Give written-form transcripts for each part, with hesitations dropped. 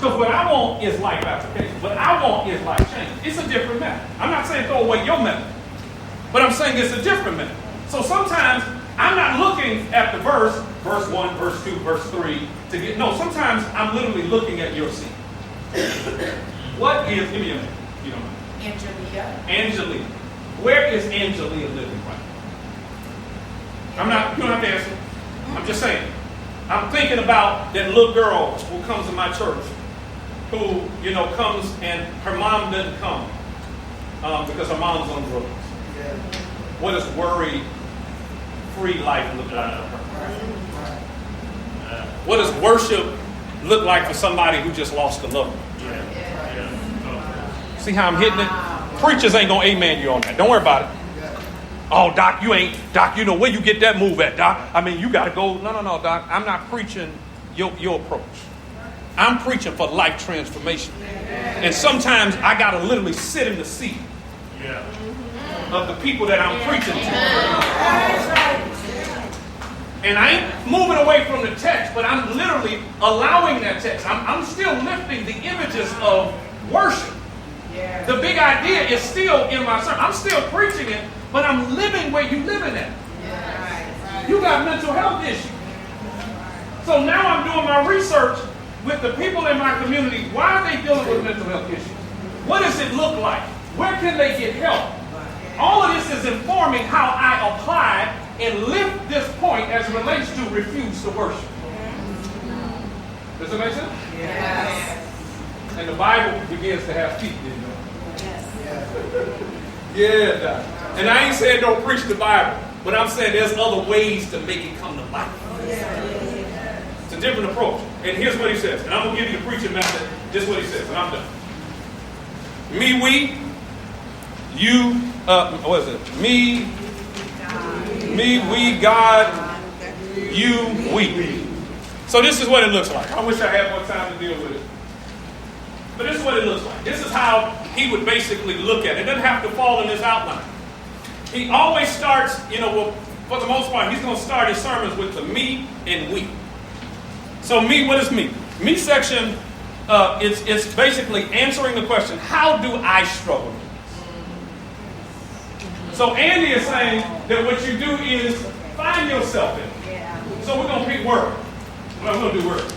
Because what I want is life application. What I want is life change. It's a different method. I'm not saying throw away your method, but I'm saying it's a different method. So sometimes I'm not looking at the verse 1, verse 2, verse 3 to get, no, sometimes I'm literally looking at your seed. What is, give me a minute, if you don't mind. Angelina. Where is Angelina living right now? You don't have to answer. I'm just saying. I'm thinking about that little girl who comes to my church, who, comes and her mom doesn't come because her mom's on drugs. Yeah. What does worry-free life look like for her? What does worship look like for somebody who just lost a loved one? See how I'm hitting it? Preachers ain't going to amen you on that. Don't worry about it. Oh, Doc, you ain't. Doc, where you get that move at, Doc? I mean, you got to go. No, Doc. I'm not preaching your approach. I'm preaching for life transformation. And sometimes I got to literally sit in the seat of the people that I'm preaching to. And I ain't moving away from the text, but I'm literally allowing that text. I'm still lifting the images of worship. The big idea is still in my sermon. I'm still preaching it, but I'm living where you living at. You got mental health issues. So now I'm doing my research with the people in my community. Why are they dealing with mental health issues? What does it look like? Where can they get help? All of this is informing how I apply and lift this point as it relates to refuse to worship. Does it make sense? Yes. And the Bible begins to have feet, didn't it? Yes. Yeah. And I ain't saying don't preach the Bible, but I'm saying there's other ways to make it come to life. It's a different approach. And here's what he says. And I'm going to give you the preaching method. This is what he says, and I'm done. Me, we, you, what is it? Me, we, God, you, we. So this is what it looks like. I wish I had more time to deal with it. But this is what it looks like. This is how he would basically look at it. It doesn't have to fall in his outline. He always starts, well, for the most part, he's going to start his sermons with the me and we. So me, what is me? Me section, it's basically answering the question, how do I struggle? So Andy is saying that what you do is find yourself in it. So we're going to pick word. Well, we're going to do word.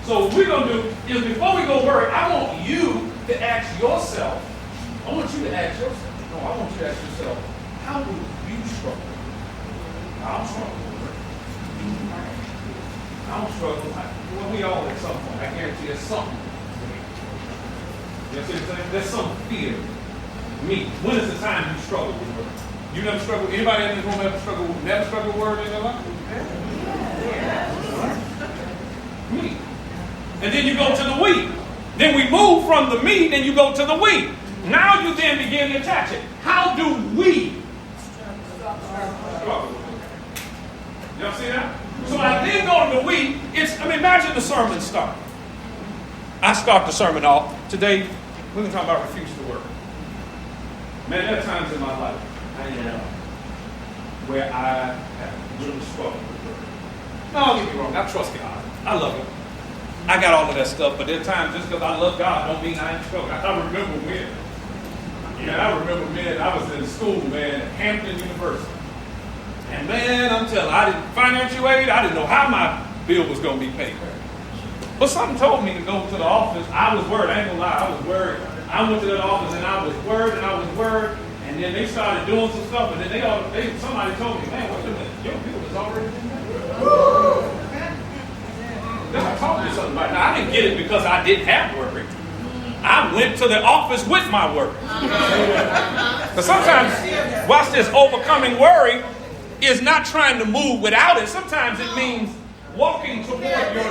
So what we're going to do is before we go word, I want you to ask yourself. I want you to ask yourself. No, I want you to ask yourself, how do you struggle? I'll struggle. I'll struggle. Well, we all at some point. I guarantee there's something. You know what I'm saying? There's some fear. Me. When is the time you struggle with word? You never struggle. Anybody in this room never struggle with word in their life? Me. And then you go to the we. Then we move from the me, then you go to the we. Now you then begin to attach it. How do we struggle? Y'all see that? So I then go to the we. Imagine the sermon start. I start the sermon off. Today, we're going to talk about refuse to work. Man, there are times in my life where I have really struggled with work. No, don't get me wrong. I trust God. I love Him. I got all of that stuff, but there are times just because I love God don't mean I ain't struggling. I remember when. I was in school, man, at Hampton University. And man, I'm telling you, I didn't financial aid. I didn't know how my bill was going to be paid. But something told me to go to the office. I was worried. I ain't going to lie. I was worried. I went to that office and I was worried. And then they started doing some stuff. And then somebody told me, man, wait a minute. Your bill is already been paid. Then I told me something about it. Now, I didn't get it because I didn't have worry. I went to the office with my worry. But sometimes, watch this, overcoming worry is not trying to move without it. Sometimes it means walking toward your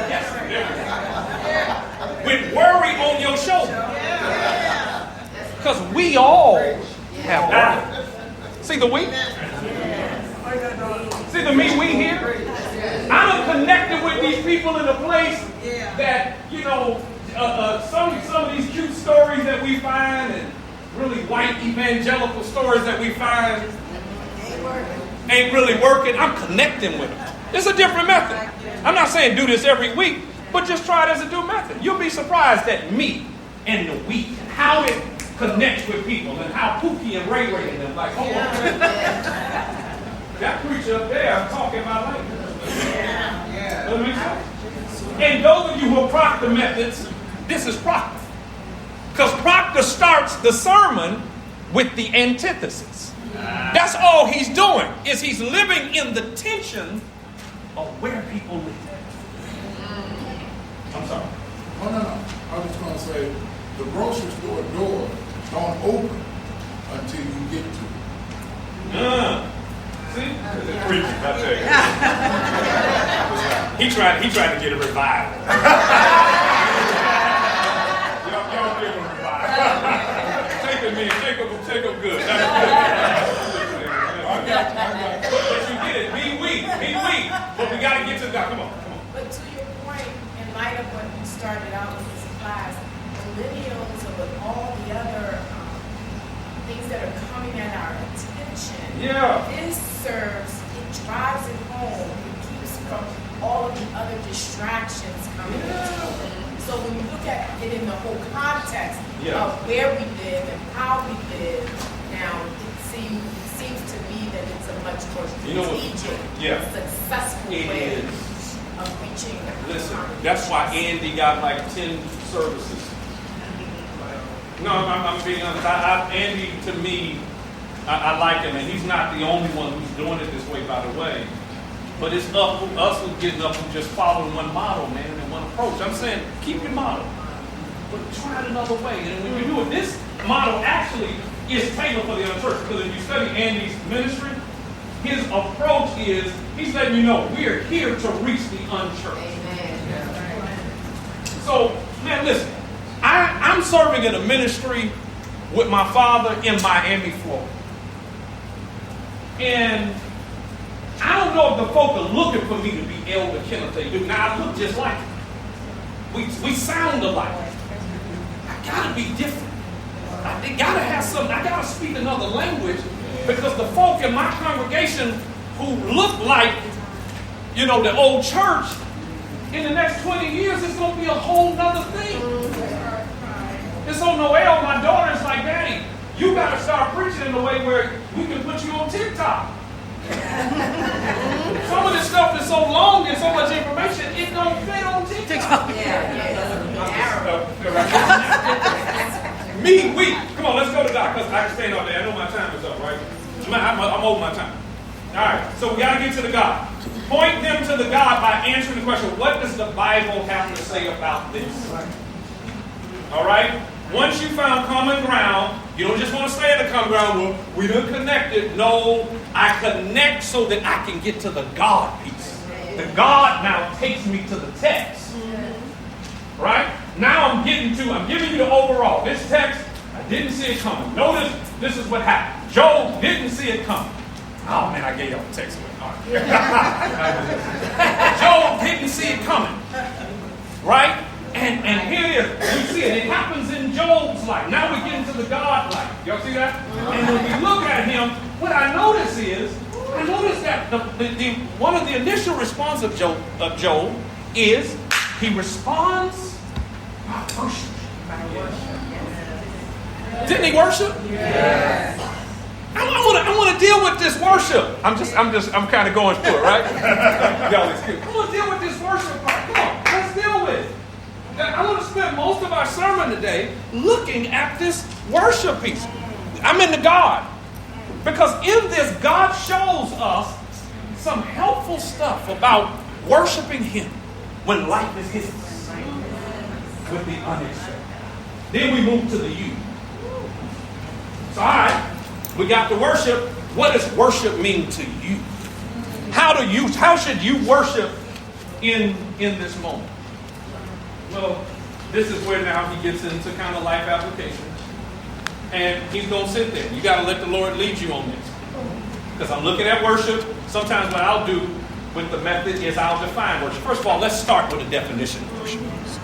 destiny. With worry on your shoulder. Because we all have worry. See the we? See the me, we here? I'm connected with these people in a place that, some of these cute stories that we find and really white evangelical stories that we find ain't really working. I'm connecting with them. It's a different method. I'm not saying do this every week, But just try it as a dual method. You'll be surprised at me and the we and how it connects with people and how Pookie and Ray Ray and them like, oh, okay. That preacher up there talking my language. Does that make sense? And those of you who are Proctor methods, this is Proctor. Because Proctor starts the sermon with the antithesis. That's all he's doing, is he's living in the tension of where people live. I'm sorry. No. I was just going to say, the grocery store door don't open until you get to it. See? Preaching, I tell you. He tried to get a revival. Y'all give him a revival. Take him in. Take him good. That's good. But you get it. Be weak. But we got to get to God. Come on. But to your point, in light of what you started out with this class, millennials and with all the other things that are coming at our attention, this it drives it home. It keeps from all of the other distractions coming into it. So when you look at it in the whole context of where we live and how we live, now it seems to me that it's a much more strategic, successful way of reaching. Listen, that's why Andy got like 10 services. No, I'm being honest. Andy, to me, I like him, and he's not the only one who's doing it this way, by the way. But it's us who's getting up and just following one model, man, and one approach. I'm saying, keep your model, but try it another way. And when you do it, this model actually is tailored for the unchurched. Because if you study Andy's ministry, his approach is, he's letting you know, we're here to reach the unchurched. Amen. So, man, listen, I'm serving in a ministry with my father in Miami, Florida. And I don't know if the folk are looking for me to be Elder Kenneth Duke. Now, I look just like him. We sound alike. I gotta be different. I gotta have something. I gotta speak another language, because the folk in my congregation who look like, the old church, in the next 20 years, it's gonna be a whole nother thing. And so Noelle, my daughter's like, Daddy, you gotta start preaching in a way where we can put you on TikTok. Some of this stuff is so long and so much information, it don't fit on TikTok. We. Come on, let's go to God, because I can stand all day. I know my time is up, right? I'm over my time. All right, so we got to get to the God. Point them to the God by answering the question, what does the Bible have to say about this? All right? Once you found common ground, you don't just want to stay at the common ground. Well, we done connected. No, I connect so that I can get to the God piece. The God now takes me to the text. Right? Now I'm giving you the overall. This text, I didn't see it coming. Notice this is what happened. Job didn't see it coming. Oh man, I gave y'all the text away. All right. Job didn't see it coming. Right? And here it is. You see it. It happens in Job's life. Now we get into the God life. Y'all see that? And when we look at him, what I notice that one of the initial response of Job is he responds by worship. Didn't he worship? Yes. I want to deal with this worship. I'm kind of going through it, right? Y'all excuse me. I want to deal with this worship part. Come on, let's deal with it. I want to spend most of our sermon today looking at this worship piece. I'm into God. Because in this, God shows us some helpful stuff about worshiping Him when life is his. With the unexpected. Then we move to the you. So, all right, we got the worship. What does worship mean to you? How should you worship in this moment? Well, this is where now he gets into kind of life application. And he's going to sit there. You got to let the Lord lead you on this. Because I'm looking at worship. Sometimes what I'll do with the method is I'll define worship. First of all, let's start with a definition of worship.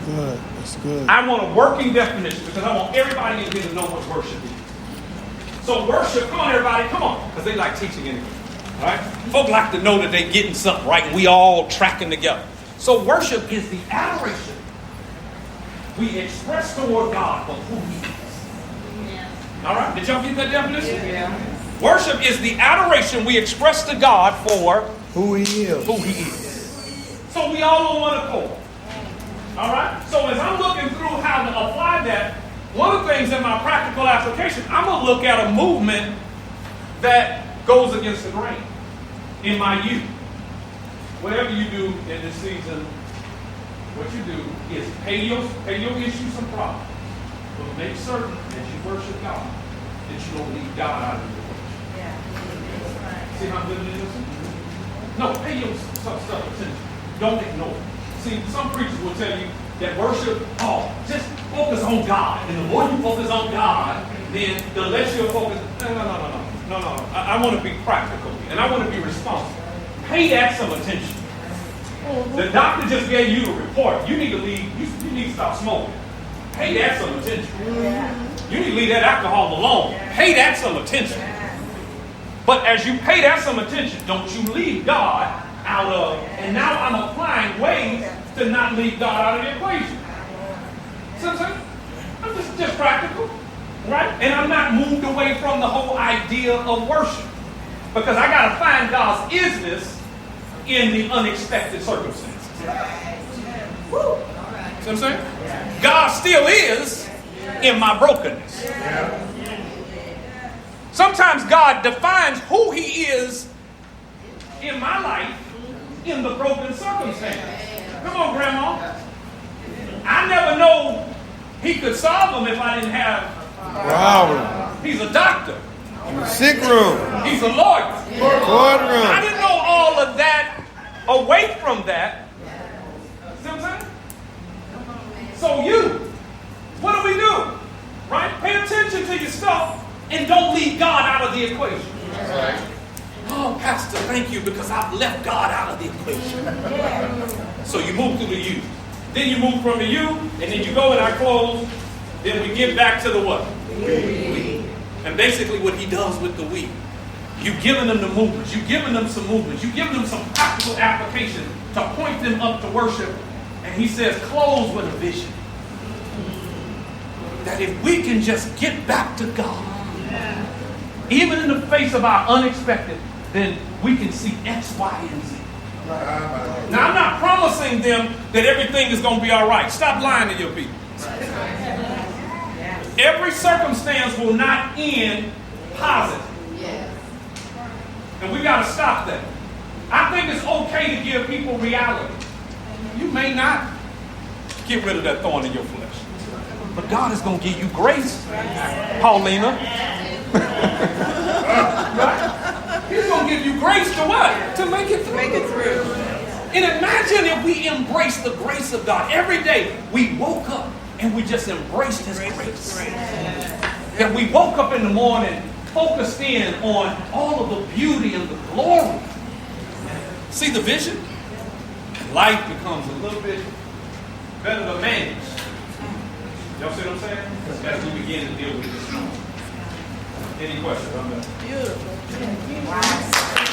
That's good. I want a working definition because I want everybody in here to know what worship is. So worship, come on everybody, come on. Because they like teaching anyway. All right? Folk like to know that they're getting something right and we all tracking together. So worship is the adoration we express toward God for who he is. Yeah. All right, did y'all get that definition? Yeah. Worship is the adoration we express to God for who he is. Who he is. So we all on one accord. All right? So as I'm looking through how to apply that, one of the things in my practical application, I'm going to look at a movement that goes against the grain in my youth. Whatever you do in this season, what you do is pay your issues some problem. But make certain as you worship God that you don't leave God out of your worship. Yeah. See how good it is? No, pay your stuff attention. Don't ignore it. See, some preachers will tell you that worship, just focus on God. And the more you focus on God, then the less you'll focus. No. I want to be practical and I want to be responsible. Pay that some attention. The doctor just gave you a report. You need to leave. You need to stop smoking. Pay that some attention. You need to leave that alcohol alone. Pay that some attention. But as you pay that some attention, don't you leave God out of. And now I'm applying ways to not leave God out of the equation. See what I'm saying? I'm just practical, right? And I'm not moved away from the whole idea of worship, because I got to find God's isness in the unexpected circumstances. See what I'm saying? God still is in my brokenness. Sometimes God defines who he is in my life in the broken circumstance. Come on, Grandma. I never know he could solve them if I didn't have problem. He's a doctor. In the sick room. He's a lawyer. Courtroom. I didn't know all of that away from that. See what I'm saying? So what do we do? Right? Pay attention to your stuff and don't leave God out of the equation. Right. Oh, Pastor, thank you, because I've left God out of the equation. So you move to the you. Then you move from the you, and then you go in our clothes. Then we get back to the what? We. And basically what he does with the we. You've given them the movements. You've given them some movements. You've given them some practical application to point them up to worship. And he says, close with a vision. That if we can just get back to God, even in the face of our unexpected, then we can see X, Y, and Z. Now, I'm not promising them that everything is going to be all right. Stop lying to your people. Every circumstance will not end positive. And we got to stop that. I think it's okay to give people reality. You may not get rid of that thorn in your flesh, but God is going to give you grace, Paulina. Right? He's going to give you grace to what? To make it through. And imagine if we embrace the grace of God. Every day we woke up and we just embraced his grace. That we woke up in the morning focused in on all of the beauty and the glory. See the vision? Life becomes a little bit better to manage. Y'all see what I'm saying? As we begin to deal with this. Any questions on that? Beautiful. Wow.